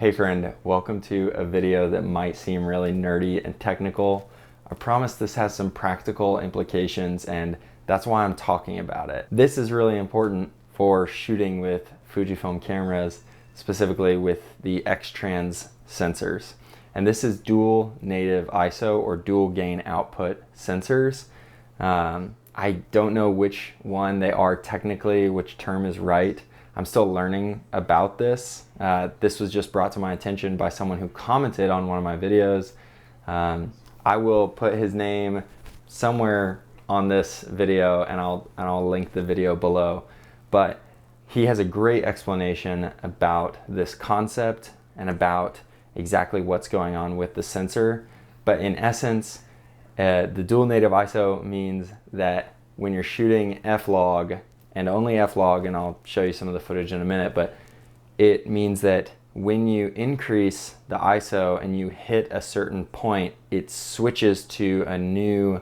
Hey friend, welcome to a video that might seem really nerdy and technical. I promise this has some practical implications and that's why I'm talking about it. This is really important for shooting with Fujifilm cameras, specifically with the X-Trans sensors. And this is dual native ISO or dual gain output sensors. I don't know which one they are technically, which term is right. I'm still learning about this. This was just brought to my attention by someone who commented on one of my videos. I will put his name somewhere on this video and I'll link the video below. But he has a great explanation about this concept and about exactly what's going on with the sensor. But in essence, the dual native ISO means that when you're shooting F-Log, and only F-Log, and I'll show you some of the footage in a minute, but it means that when you increase the ISO and you hit a certain point, it switches to a new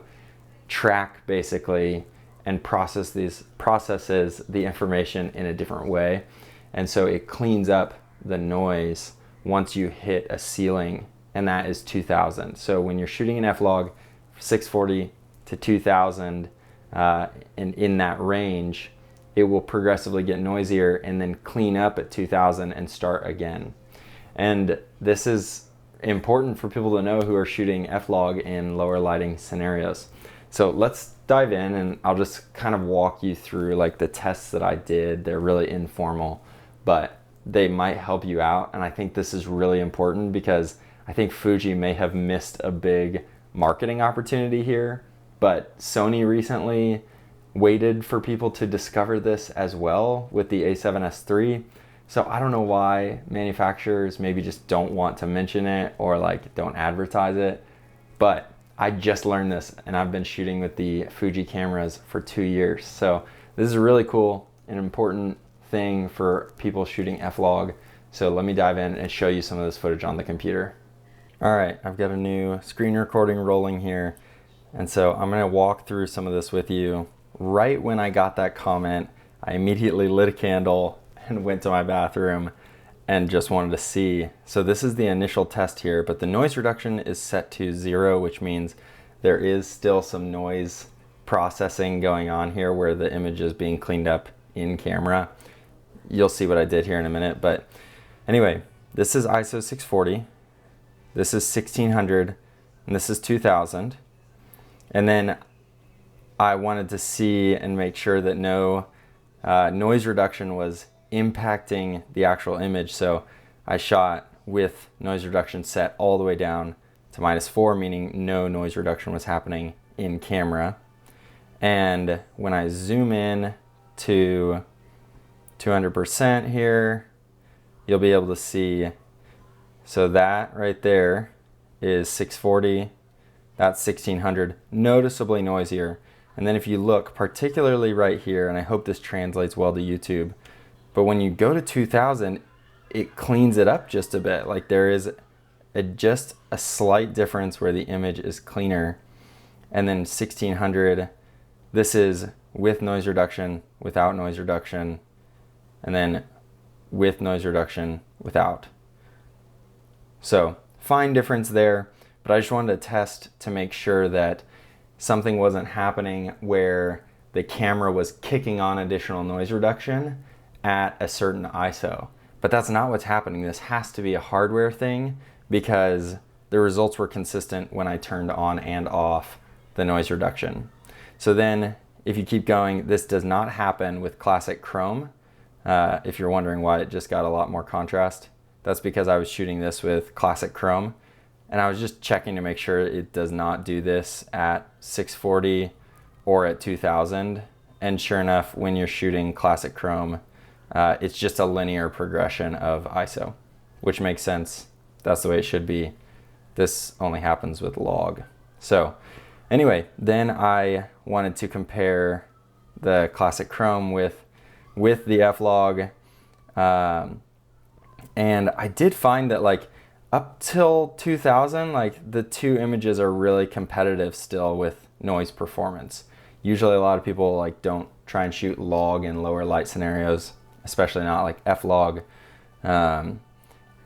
track basically and processes the information in a different way. And so it cleans up the noise once you hit a ceiling, and that is 2000. So when you're shooting an F-Log 640 to 2000 and in that range, it will progressively get noisier and then clean up at 2000 and start again. And this is important for people to know who are shooting F-Log in lower lighting scenarios. So let's dive in and I'll just kind of walk you through like the tests that I did. They're really informal, but they might help you out. And I think this is really important because I think Fuji may have missed a big marketing opportunity here, but Sony recently waited for people to discover this as well with the A7S III. So I don't know why manufacturers maybe just don't want to mention it or like don't advertise it, but I just learned this and I've been shooting with the Fuji cameras for 2 years. So this is really cool, an important thing for people shooting F-Log. So let me dive in and show you some of this footage on the computer. All right, I've got a new screen recording rolling here. And so I'm gonna walk through some of this with you. Right when I got that comment, I immediately lit a candle and went to my bathroom and just wanted to see. So this is the initial test here, but the noise reduction is set to 0, which means there is still some noise processing going on here where the image is being cleaned up in camera. You'll see what I did here in a minute, but anyway, this is ISO 640, this is 1600, and this is 2000. And then I wanted to see and make sure that no noise reduction was impacting the actual image. So I shot with noise reduction set all the way down to -4, meaning no noise reduction was happening in camera. And when I zoom in to 200% here, you'll be able to see, so that right there is 640, that's 1600, noticeably noisier. And then if you look particularly right here, and I hope this translates well to YouTube, but when you go to 2000, it cleans it up just a bit. Like there is just a slight difference where the image is cleaner. And then 1600, this is with noise reduction, without noise reduction, and then with noise reduction, without. So fine difference there, but I just wanted to test to make sure that something wasn't happening where the camera was kicking on additional noise reduction at a certain ISO. But that's not what's happening. This has to be a hardware thing because the results were consistent when I turned on and off the noise reduction. So then if you keep going, this does not happen with classic chrome. If you're wondering why it just got a lot more contrast, that's because I was shooting this with classic chrome. And I was just checking to make sure it does not do this at 640 or at 2000. And sure enough, when you're shooting classic chrome, it's just a linear progression of ISO, which makes sense. That's the way it should be. This only happens with log. So anyway, then I wanted to compare the classic chrome with the F-Log. And I did find that like up till 2000, like the two images are really competitive still with noise performance. Usually a lot of people like don't try and shoot log in lower light scenarios, especially not like F-Log.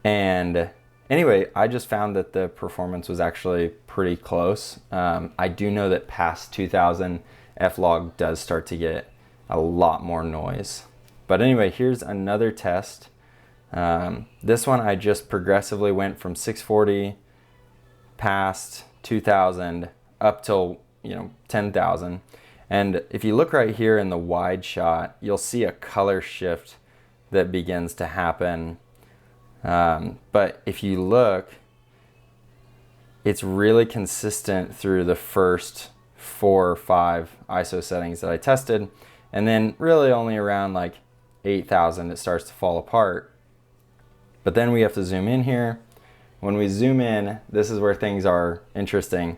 And anyway, I just found that the performance was actually pretty close. I do know that past 2000, F-Log does start to get a lot more noise. But anyway, here's another test. This one I just progressively went from 640 past 2000 up till 10,000. And if you look right here in the wide shot, you'll see a color shift that begins to happen. But if you look, it's really consistent through the first 4 or 5 ISO settings that I tested. And then really only around like 8,000 it starts to fall apart. But then we have to zoom in here. When we zoom in, this is where things are interesting.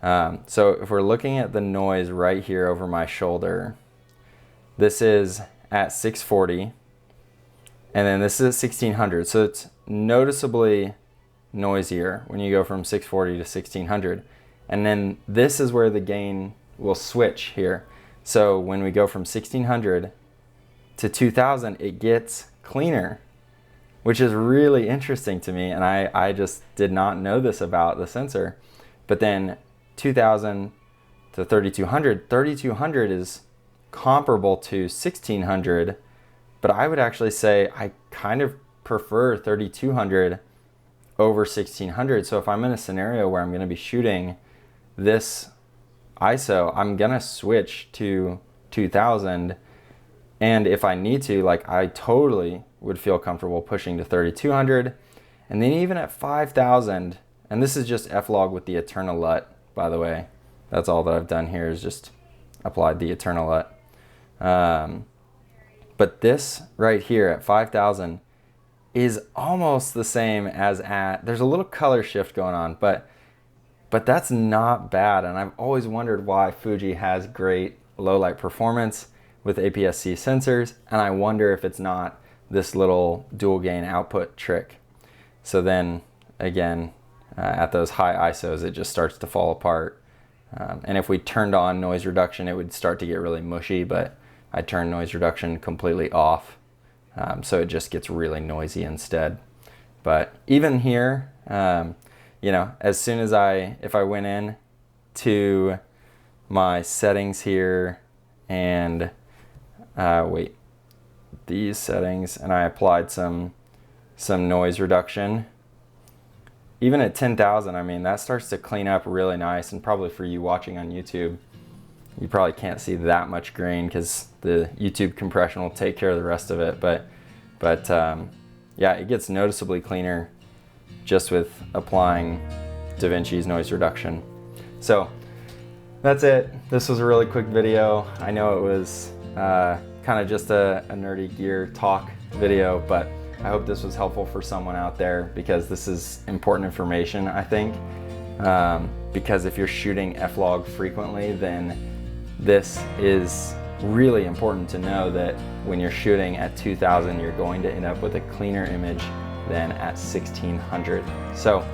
So if we're looking at the noise right here over my shoulder, this is at 640, and then this is at 1600. So it's noticeably noisier when you go from 640 to 1600. And then this is where the gain will switch here. So when we go from 1600 to 2000, it gets cleaner, which is really interesting to me. And I just did not know this about the sensor. But then 2000 to 3200, 3200 is comparable to 1600, but I would actually say I kind of prefer 3200 over 1600. So if I'm in a scenario where I'm going to be shooting this ISO, I'm going to switch to 2000. And if I need to, like, I totally would feel comfortable pushing to 3200. And then even at 5000, and this is just F-Log with the eternal LUT, by the way. That's all that I've done here is just applied the eternal LUT. But this right here at 5000 is almost the same as at, there's a little color shift going on, but that's not bad. And I've always wondered why Fuji has great low light performance with APS-C sensors, and I wonder if it's not this little dual gain output trick. So then again, at those high ISOs, it just starts to fall apart. And if we turned on noise reduction, it would start to get really mushy, but I turned noise reduction completely off. So it just gets really noisy instead. But even here, as soon as if I went in to my settings here and these settings, and I applied some noise reduction, even at 10,000, I mean, that starts to clean up really nice. And probably for you watching on YouTube, you probably can't see that much grain because the YouTube compression will take care of the rest of it. But yeah, it gets noticeably cleaner just with applying DaVinci's noise reduction. So that's it. This was a really quick video. I know it was kind of just a nerdy gear talk video, but I hope this was helpful for someone out there, because this is important information, I think. Because if you're shooting F-Log frequently, then this is really important to know that when you're shooting at 2000, you're going to end up with a cleaner image than at 1600. So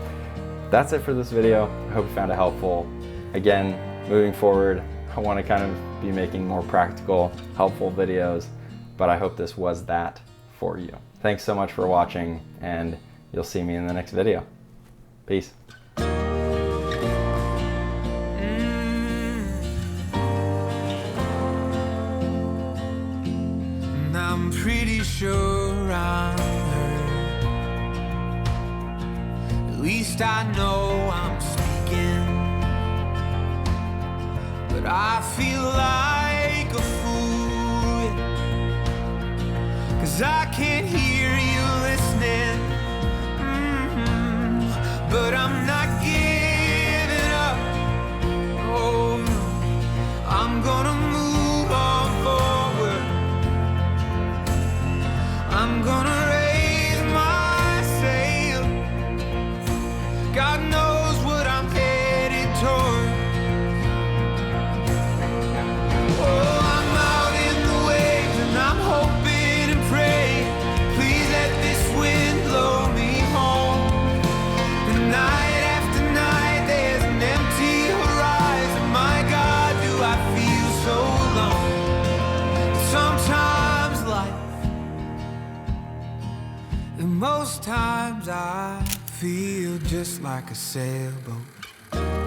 that's it for this video. I hope you found it helpful. Again, moving forward, I want to kind of be making more practical, helpful videos, but I hope this was that for you. Thanks so much for watching, and you'll see me in the next video. Peace. I'm pretty sure I'm hurt. At least I know I'm speaking, but I feel like a fool, 'cause I can't hear you listening. But I'm not giving up. Oh no, I'm gonna move on forward. I'm gonna raise my sail. God knows what I'm headed toward. Oh, I'm out in the waves and I'm hoping and praying. Please I feel just like a sailboat